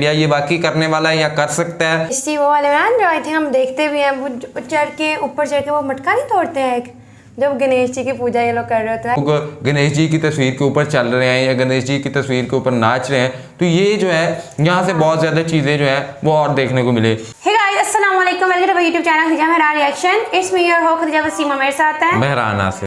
या ये बाकी करने वाला है या कर सकता है। इसी वो वाले ना जो आई थिंक हम देखते भी हैं, वो ऊपर चढ़ के वो मटका नहीं तोड़ते हैं एक, जब गणेश जी की पूजा ये लोग कर रहे होते हैं, लोग गणेश जी की तस्वीर के ऊपर चल रहे हैं या गणेश जी की तस्वीर के ऊपर नाच रहे हैं, तो ये जो है यहाँ से बहुत ज़्यादा चीज़ें जो है वो और देखने को मिले। हे गाइस, अस्सलाम वालेकुम, welcome to YouTube channel Khadija Mehran reaction. It's me your host Khadija Waseema, मेरे साथ है मेहराना से।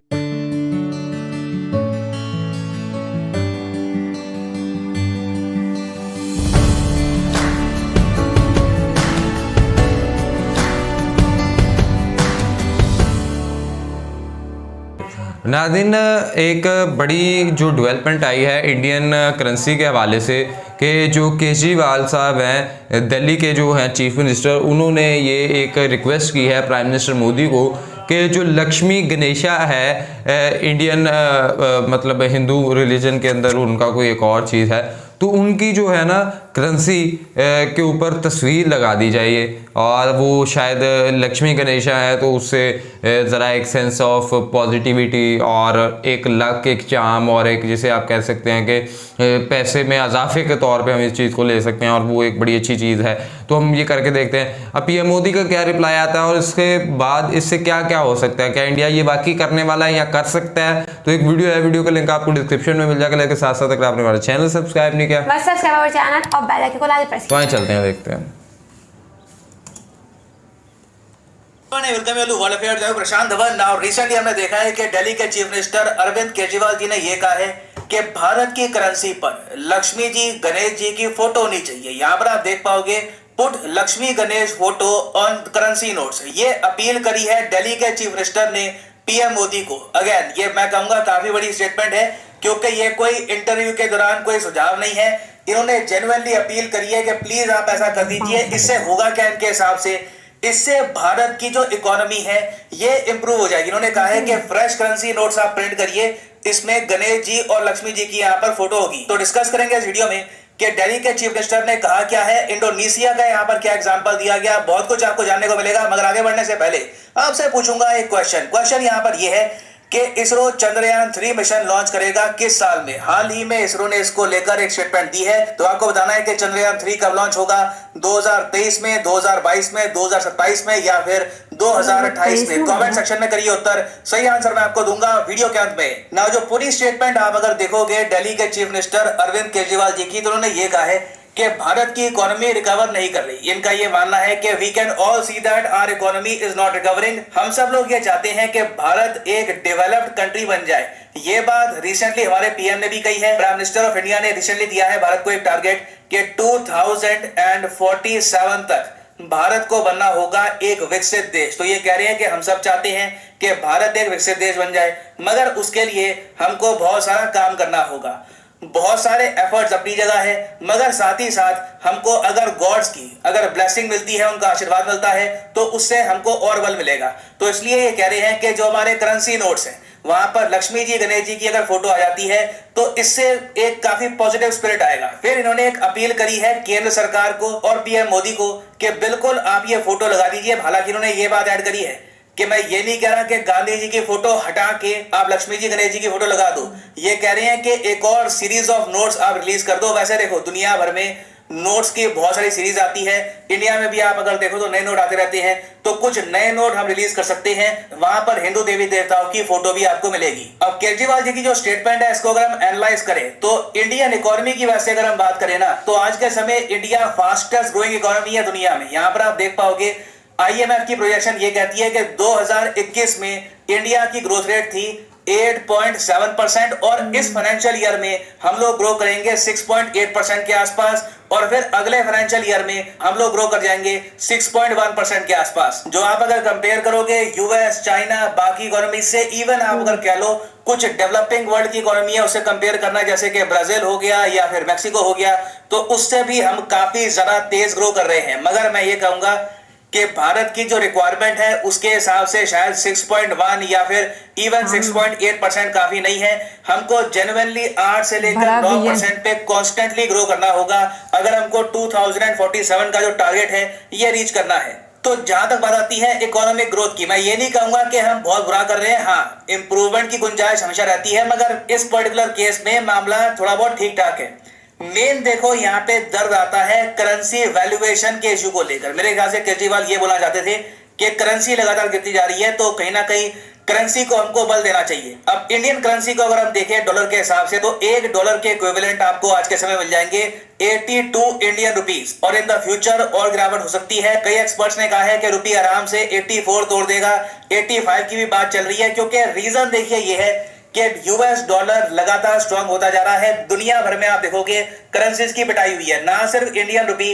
नाज़रीन, एक बड़ी जो डेवलपमेंट आई है इंडियन करेंसी के हवाले से कि जो केजरीवाल साहब हैं, दिल्ली के जो हैं चीफ मिनिस्टर, उन्होंने ये एक रिक्वेस्ट की है प्राइम मिनिस्टर मोदी को कि जो लक्ष्मी गणेशा है इंडियन मतलब हिंदू रिलीजन के अंदर उनका कोई एक और चीज़ है, तो उनकी जो है ना करेंसी के ऊपर तस्वीर लगा दी जाए और वो शायद लक्ष्मी गणेशा है तो उससे ज़रा एक सेंस ऑफ पॉजिटिविटी और एक लक, एक चार्म और एक जिसे आप कह सकते हैं कि पैसे में इजाफे के तौर पे हम इस चीज़ को ले सकते हैं और वो एक बड़ी अच्छी चीज़ है। तो हम ये करके देखते हैं अब पीएम मोदी का क्या रिप्लाई आता है और इसके बाद इससे क्या क्या हो सकता है, क्या इंडिया ये बाकी करने वाला है या कर सकता है। तो एक वीडियो है, वीडियो का लिंक आपको डिस्क्रिप्शन में मिल जाएगा। लेकिन साथ साथ अगर आपने हमारा चैनल सब्सक्राइब नहीं किया, बस सब्सक्राइब और चैनल और बेल आइकन को लाल प्रेस तो आइए चलते हैं, देखते हैं। वर्ल्ड अफेयर प्रशांत धवन। नाउ रिसेंटली हमने देखा है कि दिल्ली के चीफ मिनिस्टर अरविंद केजरीवाल जी ने यह कहा है कि भारत की करेंसी पर लक्ष्मी जी गणेश जी की फोटो होनी चाहिए। यहाँ पर आप देख पाओगे put Lakshmi Ganesh photo on currency notes. ये अपील करी है दिल्ली के चीफ मिनिस्टर ने पीएम मोदी को। अगेन ये मैं कहूंगा काफी बड़ी स्टेटमेंट है, क्योंकि ये कोई इंटरव्यू के दौरान कोई सुझाव नहीं है। इन्होंने जेन्युइनली अपील करी है कि प्लीज आप ऐसा कर दीजिए। इससे होगा क्या इनके हिसाब से, इससे भारत की जो इकोनॉमी है ये इंप्रूव हो जाएगी। इन्होंने कहा है कि फ्रेश करेंसी नोट्स आप प्रिंट करिए, इसमें गणेश जी और लक्ष्मी जी की यहाँ पर फोटो होगी। तो डिस्कस करेंगे इस वीडियो में कि दिल्ली के चीफ मिनिस्टर ने कहा क्या है, इंडोनेशिया का यहाँ पर क्या एग्जांपल दिया गया, बहुत कुछ आपको जानने को मिलेगा। मगर आगे बढ़ने से पहले आपसे पूछूंगा एक क्वेश्चन यहाँ पर यह है कि इसरो चंद्रयान 3 मिशन लॉन्च करेगा किस साल में। हाल ही में इसरो ने इसको लेकर एक स्टेटमेंट दी है, तो आपको बताना है कि चंद्रयान 3 कब लॉन्च होगा, 2023 में, 2022 में, 2027 में या फिर 2028 में। कमेंट सेक्शन में करिए उत्तर, सही आंसर मैं आपको दूंगा वीडियो के अंत में। ना जो पूरी स्टेटमेंट आप अगर देखोगे दिल्ली के चीफ मिनिस्टर अरविंद केजरीवाल जी की, तो उन्होंने ये कहा है कि भारत की इकोनॉमी रिकवर नहीं कर रही। इनका ये मानना है कि we can all see that our economy is not recovering. हम सब लोग ये चाहते हैं कि भारत एक डेवलप्ड कंट्री बन जाए। ये बात रिसेंटली हमारे पीएम ने भी कही है। प्राइम मिनिस्टर ऑफ इंडिया ने रिसेंटली दिया है भारत को एक टारगेट कि 2047 तक भारत को बनना होगा एक विकसित देश। तो ये कह रहे हैं कि हम सब चाहते हैं कि भारत एक विकसित देश बन जाए, मगर उसके लिए हमको बहुत सारा काम करना होगा। बहुत सारे एफर्ट्स अपनी जगह है, मगर साथ ही साथ हमको अगर गॉड्स की अगर ब्लेसिंग मिलती है, उनका आशीर्वाद मिलता है, तो उससे हमको और बल मिलेगा। तो इसलिए ये कह रहे हैं कि जो हमारे करेंसी नोट्स हैं वहां पर लक्ष्मी जी गणेश जी की अगर फोटो आ जाती है तो इससे एक काफी पॉजिटिव स्पिरिट आएगा। फिर इन्होंने एक अपील करी है केंद्र सरकार को और पीएम मोदी को कि बिल्कुल आप ये फोटो लगा दीजिए। हालांकि इन्होंने ये बात ऐड करी है कि मैं ये नहीं कह रहा कि गांधी जी की फोटो हटा के आप लक्ष्मी जी गणेश जी की फोटो लगा दो। ये कह रहे हैं कि एक और सीरीज ऑफ नोट्स आप रिलीज कर दो। वैसे देखो दुनिया भर में नोट्स की बहुत सारी सीरीज आती है, इंडिया में भी आप अगर देखो तो नए नोट आते रहते हैं, तो कुछ नए नोट हम रिलीज कर सकते हैं। वहां पर हिंदू देवी देवताओं की फोटो भी आपको मिलेगी। अब केजरीवाल जी की जो स्टेटमेंट है इसको अगर हम एनालाइज करें तो इंडियन इकोनॉमी की वजह से अगर हम बात करें ना, तो आज के समय इंडिया फास्टेस्ट ग्रोइंग इकोनॉमी है दुनिया में। यहाँ पर आप देख पाओगे आईएमएफ की प्रोजेक्शन ये कहती है कि 2021 में इंडिया की ग्रोथ रेट थी 8.7% और इस फाइनेंशियल ईयर में हम लोग ग्रो करेंगे 6.8% के आसपास, और फिर अगले फाइनेंशियल ईयर में हम लोग ग्रो कर जाएंगे 6.1% के आसपास। जो आप अगर कंपेयर करोगे यूएस, चाइना, बाकी इकोनॉमी से, इवन आप अगर कह लो कुछ डेवलपिंग वर्ल्ड की इकोनॉमी है उससे कंपेयर करना, जैसे कि ब्राजील हो गया या फिर मैक्सिको हो गया, तो उससे भी हम काफी ज्यादा तेज ग्रो कर रहे हैं। मगर मैं ये कहूंगा कि भारत की जो रिक्वायरमेंट है उसके हिसाब से शायद 6.1 या फिर इवन 6.8% काफी नहीं है। हमको जेन्युइनली 8 से लेकर 9% पे कॉन्स्टेंटली ग्रो करना होगा अगर हमको 2047 का जो टारगेट है ये रीच करना है। तो जहां तक बात आती है इकोनॉमिक ग्रोथ की, मैं ये नहीं कहूंगा कि हम बहुत बुरा कर रहे हैं। हाँ, इंप्रूवमेंट की गुंजाइश हमेशा रहती है, मगर इस पर्टिकुलर केस में मामला थोड़ा बहुत ठीक ठाक है। मेन देखो यहाँ पे दर्द आता है करेंसी वैल्यूएशन के इशू को लेकर। मेरे ख्याल से केजरीवाल ये बोलना चाहते थे कि करेंसी लगातार गिरती जा रही है, तो कहीं ना कहीं करेंसी को हमको बल देना चाहिए। अब इंडियन करेंसी को अगर हम देखें डॉलर के हिसाब से, तो $1 के इक्विवेलेंट आपको आज के समय मिल जाएंगे 82 इंडियन रुपीस, और इन द फ्यूचर और गिरावट हो सकती है। कई एक्सपर्ट्स ने कहा है कि रुपये आराम से 84 तोड़ देगा, 85 की भी बात चल रही है, क्योंकि रीजन देखिए ये है कि यूएस डॉलर लगातार स्ट्रांग होता जा रहा है। दुनिया भर में आप देखोगे करेंसीज की पिटाई हुई है, ना सिर्फ Indian rupee,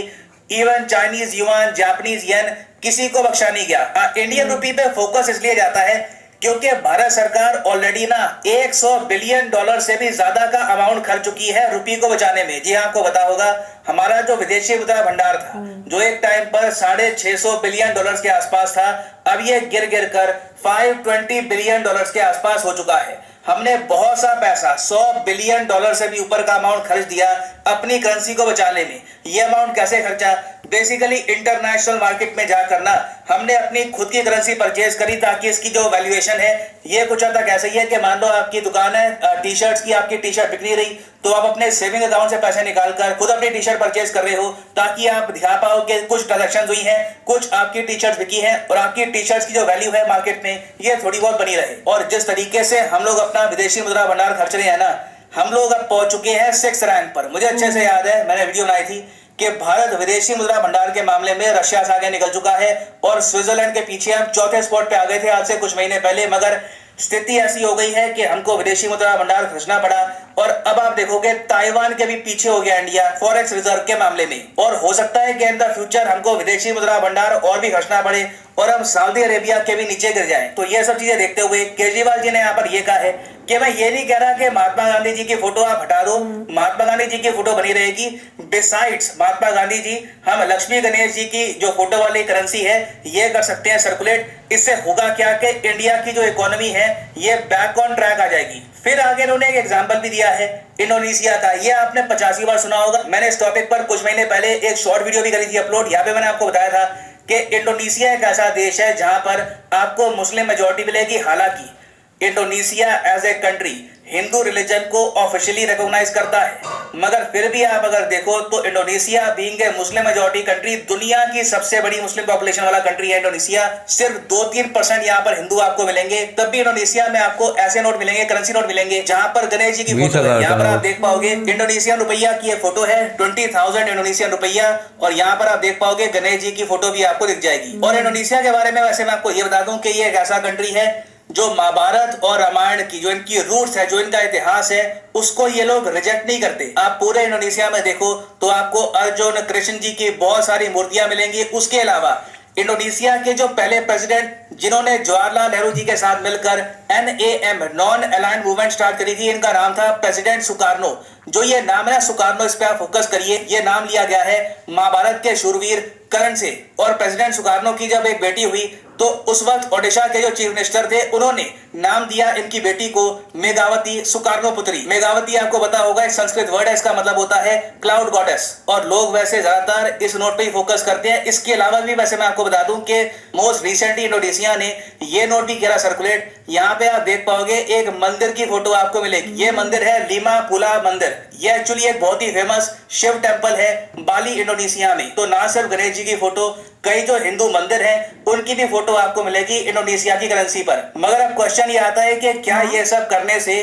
even Chinese yuan, Japanese yen, किसी को बख्शा नहीं गया। इंडियन रुपी पे फोकस इसलिए जाता है क्योंकि भारत सरकार ऑलरेडी ना $100 बिलियन से भी ज्यादा का अमाउंट खर्च चुकी है रुपी को बचाने में। जी हाँ, आपको पता होगा हमारा जो विदेशी मुद्रा भंडार था, जो एक टाइम पर $650 बिलियन के आसपास था, अब ये गिर गिर कर $520 बिलियन के आसपास हो चुका है। हमने बहुत सा पैसा, $100 बिलियन से भी ऊपर का अमाउंट खर्च दिया अपनी करेंसी को बचाने में। ये अमाउंट कैसे खर्चा? बेसिकली इंटरनेशनल मार्केट में जाकर ना हमने अपनी खुद की करेंसी परचेज करी, ताकि इसकी जो वैल्यूएशन है ये कुछ हद तक ऐसा ही है कि मान लो आपकी दुकान है टी शर्ट्स की, आपकी टी शर्ट बिक नहीं रही, तो आप अपने सेविंग अकाउंट से पैसे निकालकर खुद अपनी टी शर्ट परचेज कर रहे हो, ताकि आप दिखा पाओ कि कुछ ट्रांजेक्शन हुई हैं, कुछ आपकी टी शर्ट बिकी हैं, और आपकी टी शर्ट्स की जो वैल्यू है मार्केट में ये थोड़ी बहुत बनी रहे। और जिस तरीके से हम लोग अपना विदेशी मुद्रा भंडार खर्च रहे हैं ना, हम लोग अब पहुंच चुके हैं 6th रैंक पर। मुझे अच्छे से याद है, मैंने वीडियो बनाई थी कि भारत विदेशी मुद्रा भंडार के मामले में रशिया से आगे निकल चुका है, और स्विट्जरलैंड के पीछे हम 4थे स्पॉट पे आ गए थे आज से कुछ महीने पहले। मगर स्थिति ऐसी हो गई है कि हमको विदेशी मुद्रा भंडार खर्चना पड़ा, और अब आप देखोगे ताइवान के भी पीछे हो गया इंडिया फॉरेक्स रिजर्व के मामले में। और हो सकता है कि इन द फ्यूचर हमको विदेशी मुद्रा भंडार और भी खर्चना पड़े और हम सऊदी अरेबिया के भी नीचे गिर जाएं। तो ये सब चीजें देखते हुए केजरीवाल जी ने यहाँ पर यह कहा है कि मैं ये नहीं कह रहा कि महात्मा गांधी जी की फोटो आप हटा दो, महात्मा गांधी जी की फोटो बनी रहेगी। बिसाइड्स महात्मा गांधी जी, हम लक्ष्मी गणेश जी की जो फोटो वाली करेंसी है ये कर सकते हैं सर्कुलेट। इससे होगा क्या कि इंडिया की जो इकोनॉमी है ये बैक ऑन ट्रैक आ जाएगी। फिर आगे उन्होंने एक एग्जांपल भी दिया है इंडोनेशिया का, ये आपने 85 बार सुना होगा। मैंने इस टॉपिक पर कुछ महीने पहले एक शॉर्ट वीडियो भी करी थी अपलोड। यहाँ पे मैंने आपको बताया था कि इंडोनेशिया एक ऐसा देश है जहां पर आपको मुस्लिम मेजॉरिटी मिलेगी। हालांकि Indonesia as a country Hindu religion को ऑफिशियली रिकॉग्नाइज करता है, मगर फिर भी आप अगर देखो तो Indonesia being a Muslim majority country, दुनिया की सबसे बड़ी मुस्लिम पॉपुलेशन वाला कंट्री है इंडोनेशिया। सिर्फ 2-3% यहाँ पर हिंदू आपको मिलेंगे। तब भी इंडोनेशिया में आपको ऐसे नोट मिलेंगे, करेंसी नोट मिलेंगे जहां पर गणेश जी की फोटो है। यहाँ पर आप देख पाओगे इंडोनेशियन रुपया की फोटो है, 20,000 इंडोनेशियन रुपया, और यहाँ पर आप देख पाओगे गणेश जी की फोटो भी आपको दिख जाएगी। और इंडोनेशिया के बारे में वैसे मैं आपको ये बता दूं कि ये एक ऐसा कंट्री है जो महाभारत और रामायण की जो इनकी रूट्स है, जो इनका इतिहास है, उसको ये लोग रिजेक्ट नहीं करते। आप पूरे इंडोनेशिया में देखो तो आपको अर्जुन कृष्ण जी की बहुत सारी मूर्तियां मिलेंगी। उसके अलावा इंडोनेशिया के जो पहले प्रेसिडेंट जिन्होंने जवाहरलाल नेहरू जी के साथ मिलकर NAM non aligned movement start करी थी, इनका नाम था प्रेसिडेंट सुकार्नो। जो ये नाम है सुकार्नो, इस पे आप फोकस करिए। ये नाम लिया गया है महाभारत के शूरवीर कर्ण से। और प्रेसिडेंट सुकार्नो की जब एक बेटी हुई तो उस वक्त ओडिशा के जो चीफ मिनिस्टर थे उन्होंने नाम दिया इनकी बेटी को मेघावती सुकार्नो पुत्री। मेघावती आपको पता होगा एक संस्कृत वर्ड है, इसका मतलब होता है क्लाउड गॉडेस। और लोग वैसे ज्यादातर इस नोट पे ही फोकस करते हैं। इसके अलावा भी वैसे मैं आपको बता दूं कि मोस्ट रिसेंटली इंडोनेशिया ने ये नोट भी किया सर्कुलेट। यहाँ पे आप देख पाओगे एक मंदिर की फोटो आपको मिलेगी। ये मंदिर है लीमा पुला मंदिर। ये एक्चुअली एक बहुत ही फेमस शिव टेम्पल है बाली इंडोनेशिया में। तो ना सिर्फ गणेश जी की फोटो, कई जो हिंदू मंदिर हैं उनकी भी फोटो आपको मिलेगी इंडोनेशिया की करेंसी पर। मगर अब क्वेश्चन ये आता है कि क्या ये सब करने से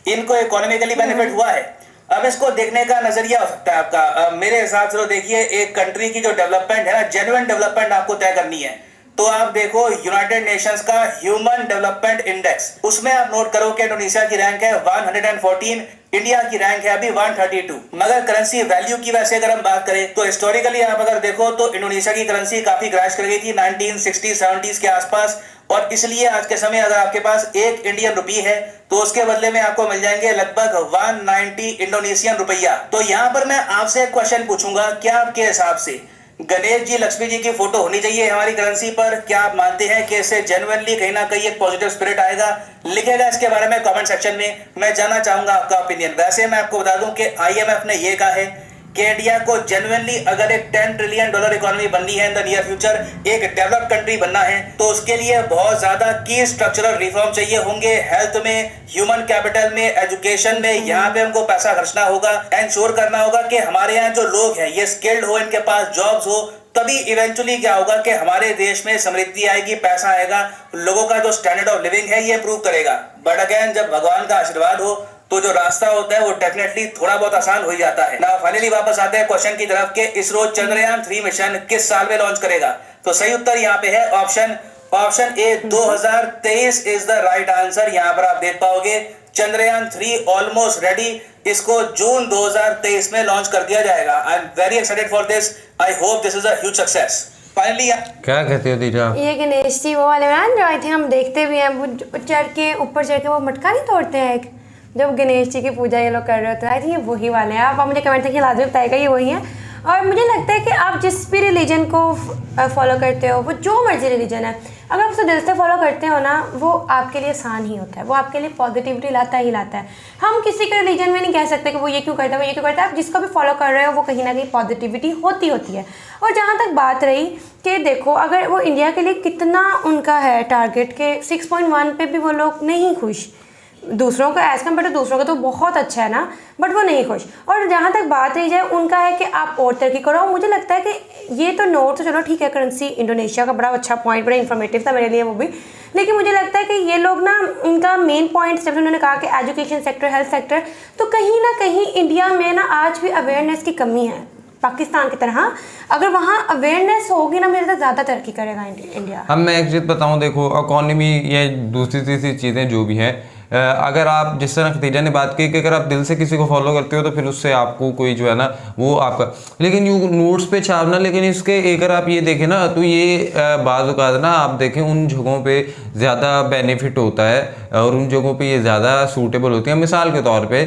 इनको इकोनॉमिकली बेनिफिट हुआ है? अब इसको देखने का नजरिया हो सकता है आपका। मेरे हिसाब से तो देखिए, एक कंट्री की जो डेवलपमेंट है ना, जेन्युइन डेवलपमेंट आपको तय करनी है तो आप देखो यूनाइटेड नेशंस का ह्यूमन डेवलपमेंट इंडेक्स, उसमें आप नोट करो कि इंडोनेशिया की रैंक है 114, इंडिया की रैंक है अभी 132। मगर करेंसी वैल्यू की वैसे अगर हम बात करें तो हिस्टोरिकली आप अगर देखो तो इंडोनेशिया की करेंसी काफी क्रैश कर गई थी 1960-70s के आसपास। और इसलिए आज के समय अगर आपके पास एक इंडियन रुपी है तो उसके बदले में आपको मिल जाएंगे लगभग 190 इंडोनेशियन रुपया। तो यहाँ पर मैं आपसे एक क्वेश्चन पूछूंगा, क्या आपके हिसाब से गणेश जी लक्ष्मी जी की फोटो होनी चाहिए हमारी करेंसी पर? क्या आप मानते हैं कि इससे जेन्युइनली कहीं ना कहीं एक पॉजिटिव स्पिरिट आएगा? लिखेगा इसके बारे में कमेंट सेक्शन में, मैं जानना चाहूंगा आपका ओपिनियन। वैसे मैं आपको बता दूं कि IMF ने यह कहा है कि इंडिया को जेन्युइनली अगर एक $10 ट्रिलियन इकोनॉमी बननी है इन द नियर फ्यूचर, एक डेवलप्ड कंट्री बनना है, तो उसके लिए बहुत ज्यादा की स्ट्रक्चरल रिफॉर्म चाहिए होंगे। हेल्थ में, ह्यूमन कैपिटल में, एजुकेशन में, यहाँ पे हमको पैसा खर्चना होगा, एंश्योर करना होगा कि हमारे यहाँ जो लोग हैं ये स्किल्ड हो, इनके पास जॉब्स हो, तभी इवेंचुअली क्या होगा कि हमारे देश में समृद्धि आएगी, पैसा आएगा, लोगों का जो स्टैंडर्ड ऑफ लिविंग है ये इंप्रूव करेगा। बट अगेन जब भगवान का आशीर्वाद हो तो जो रास्ता होता है वो डेफिनेटली थोड़ा बहुत आसान हो ही जाता है ना। फाइनली वापस आते हैं क्वेश्चन की तरफ कि इसरो चंद्रयान 3 मिशन किस साल में लॉन्च करेगा। तो सही उत्तर यहाँ पे है option A 2023 is the right answer. यहाँ पर आप देख पाओगे चंद्रयान 3 ऑलमोस्ट रेडी, इसको जून 2023 में लॉन्च कर दिया जाएगा। I am very excited for this, I hope this is a huge success. Finally क्या कहते हो दीजा? ये गणेश जी वो वाले ना जो आई थिंक हम देखते भी हैं, वो ऊपर चढ़ के वो मटका नहीं तोड़ते हैं एक, जब गणेश जी की पूजा ये लोग कर रहे होते हैं। आई थिंक ये वही वाले हैं। आप मुझे कमेंट सेक्शन लाजमी बताएगा ये वही है। और मुझे लगता है कि आप जिस भी रिलीजन को फॉलो करते हो, वो जो मर्जी रिलीजन है, अगर आप उसे दिल से फॉलो करते हो ना, वो आपके लिए आसान ही होता है, वो आपके लिए पॉजिटिविटी लाता ही लाता है। हम किसी के रिलीजन में नहीं कह सकते कि वो ये क्यों करता है, वो ये क्यों करता है। आप जिसको भी फॉलो कर रहे हो वो कहीं ना कहीं पॉजिटिविटी होती है। और जहाँ तक बात रही कि देखो अगर वो इंडिया के लिए कितना उनका है टारगेट के 6.1 पे भी वो लोग नहीं खुश, दूसरों का एज कम्पेयर टू दूसरों का तो बहुत अच्छा है ना, बट वो नहीं खुश। और जहाँ तक बात रही जाए उनका है कि आप और तरक्की करो। मुझे लगता है कि ये तो नोट तो चलो ठीक है, करेंसी इंडोनेशिया का बड़ा अच्छा पॉइंट, बड़ा इन्फॉर्मेटिव था मेरे लिए वो भी, लेकिन मुझे लगता है कि ये लोग ना इनका मेन पॉइंट जब उन्होंने कहा कि एजुकेशन सेक्टर, हेल्थ सेक्टर, तो कहीं ना कहीं इंडिया में ना आज भी अवेयरनेस की कमी है पाकिस्तान की तरह। अगर वहाँ अवेयरनेस होगी ना, मेरे से ज़्यादा तरक्की करेगा इंडिया। अब मैं एक चीज़ बताऊँ, देखो इकोनॉमी ये दूसरी तीसरी चीज़ें जो भी हैं, अगर आप जिस तरह खतीजा ने बात की कि अगर आप दिल से किसी को फॉलो करते हो तो फिर उससे आपको कोई जो है ना वो आपका, लेकिन यूँ नोट्स पे छापना, लेकिन इसके अगर आप ये देखें ना तो ये बाज़ औक़ात ना आप देखें उन जगहों पे ज़्यादा बेनिफिट होता है और उन जगहों पे ये ज़्यादा सूटेबल होती है। मिसाल के तौर पे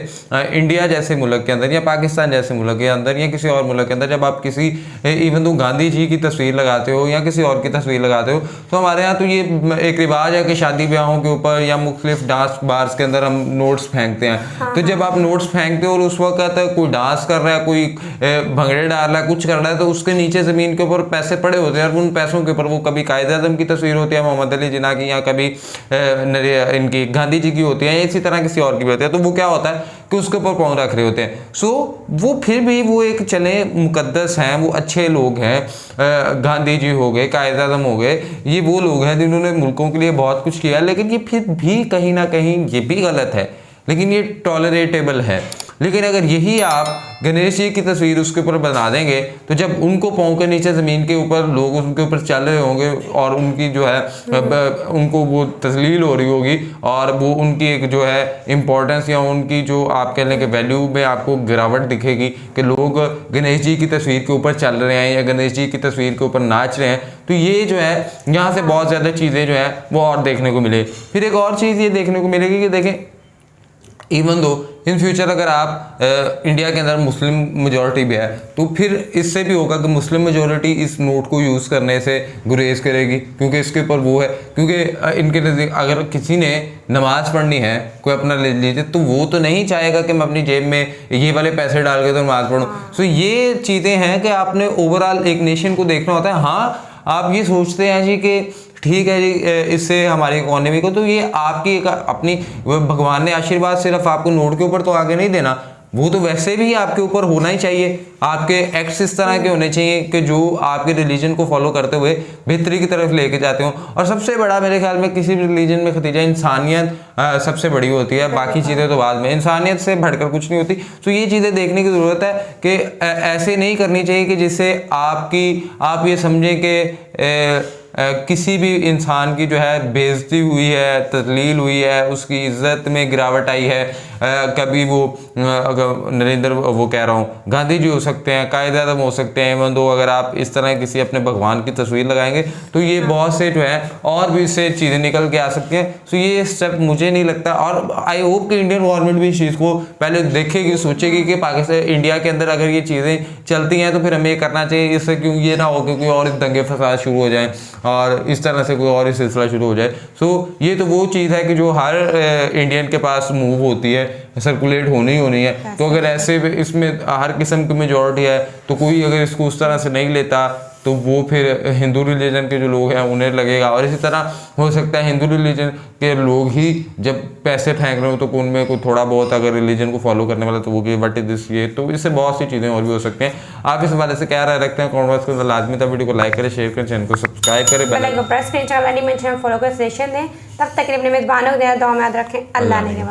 इंडिया जैसे मुल्क के अंदर या पाकिस्तान जैसे मुल्क के अंदर या किसी और मुल्क के अंदर जब आप किसी इवन तो गांधी जी की तस्वीर लगाते हो या किसी और की तस्वीर लगाते हो, तो हमारे यहाँ तो ये एक रिवाज है कि शादी ब्याहों के ऊपर या मुख्तलिफ डांस बार्स के अंदर हम नोट्स फेंकते हैं। हाँ। तो जब आप नोट्स फेंकते हो और उस वक्त कोई डांस कर रहा है, कोई भंगड़े डाल रहा है, कुछ कर रहा है, तो उसके नीचे ज़मीन के ऊपर पैसे पड़े होते हैं और उन पैसों के ऊपर वो कभी कायद-ए-आज़म की तस्वीर होती है, मोहम्मद अली जिन्ना की, या कभी इनकी गांधी जी की होती है, इसी तरह किसी और की भी होती है। तो वो क्या होता है कि उसके ऊपर पाँव रख रहे होते हैं। सो वो फिर भी वो एक चले मुकद्दस हैं, वो अच्छे लोग हैं। गांधी जी हो गए, कायद-ए-आज़म हो गए, ये वो लोग हैं जिन्होंने मुल्कों के लिए बहुत कुछ किया, लेकिन ये फिर भी कहीं ना कहीं ये भी गलत है, लेकिन ये टॉलरेटेबल है। लेकिन अगर यही आप गणेश जी की तस्वीर उसके ऊपर बना देंगे तो जब उनको पाँव के नीचे ज़मीन के ऊपर लोग उनके ऊपर चल रहे होंगे और उनकी जो है उनको वो तस्लील हो रही होगी और वो उनकी एक जो है इम्पोर्टेंस या उनकी जो आप कहने के वैल्यू में आपको गिरावट दिखेगी कि लोग गणेश जी की तस्वीर के ऊपर चल रहे हैं या गणेश जी की तस्वीर के ऊपर नाच रहे हैं, तो ये जो है यहाँ से बहुत ज़्यादा चीज़ें जो है वो और देखने को मिले। फिर एक और चीज़ ये देखने को मिलेगी कि देखें इवन दो इन फ्यूचर अगर आप इंडिया के अंदर मुस्लिम मेजॉरिटी भी है तो फिर इससे भी होगा कि मुस्लिम मेजॉरिटी इस नोट को यूज़ करने से गुरेज करेगी, क्योंकि इसके ऊपर वो है, क्योंकि इनके नज़दीक अगर किसी ने नमाज़ पढ़नी है, कोई अपना ले लीजिए, तो वो तो नहीं चाहेगा कि मैं अपनी जेब में ये वाले पैसे डाल के तो नमाज़ पढ़ूँ। सो ये चीज़ें हैं कि आपने ओवरऑल एक नेशन को देखना होता है। हाँ, आप ये सोचते हैं जी कि ठीक है जी इससे हमारी इकोनॉमी को, तो ये आपकी एक अपनी भगवान ने आशीर्वाद सिर्फ आपको नोट के ऊपर तो आगे नहीं देना, वो तो वैसे भी आपके ऊपर होना ही चाहिए। आपके एक्ट्स इस तरह के होने चाहिए कि जो आपके रिलीजन को फॉलो करते हुए बेहतरी की तरफ लेके जाते हो। और सबसे बड़ा मेरे ख्याल में किसी भी रिलीजन में खतीजा इंसानियत सबसे बड़ी होती है, बाकी चीज़ें तो बाद में, इंसानियत से बढ़कर कुछ नहीं होती। तो ये चीज़ें देखने की ज़रूरत है कि ऐसे नहीं करनी चाहिए कि जिससे आप ये समझें कि किसी भी इंसान की जो है बेइज्जती हुई है, तजलील हुई है, उसकी इज्जत में गिरावट आई है। कभी वो नरेंद्र वो कह रहा हूँ गांधी जी हो सकते हैं, कायद-ए-आज़म हो सकते हैं, इवन दो अगर आप इस तरह किसी अपने भगवान की तस्वीर लगाएंगे तो ये बहुत से जो है और भी इससे चीज़ें निकल के आ सकती हैं। तो ये स्टेप मुझे नहीं लगता, और आई होप कि इंडियन गवर्नमेंट भी इस चीज़ को पहले देखेगी, सोचेगी कि पाकिस्तान इंडिया के अंदर अगर ये चीज़ें चलती हैं तो फिर हमें ये करना चाहिए, इससे क्यों ये ना हो कि कोई और दंगे फसाद शुरू हो जाएँ और इस तरह से कोई और ही सिलसिला शुरू हो जाए। सो ये तो वो चीज़ है कि जो हर इंडियन के पास मूव होती है सर्कुलेट होनी ही होनी है। तो अगर ऐसे इसमें हर किस्म की मेजॉरिटी है तो कोई अगर इसको उस तरह से नहीं लेता तो वो फिर हिंदू रिलीजन के जो लोग हैं उन्हें लगेगा। और इसी तरह हो सकता है हिंदू रिलीजन के लोग ही जब पैसे फेंक रहे हो तो उनमें कोई थोड़ा बहुत अगर रिलीजन को फॉलो करने वाला तो वो कि व्हाट इज दिस, ये तो इससे बहुत सी चीज़ें और भी हो सकती हैं। आप इस हवाले से क्या राय रखते हैं कमेंट बॉक्स के अंदर लाजमी था। वीडियो को लाइक करें, शेयर करें, चैनल को सब्सक्राइब करें, बेल आइकन प्रेस करें, चैनल फॉलो कर, सजेशन दें। तब तक के लिए अपने मेजबानों को दुआ में याद रखें। अल्लाह ने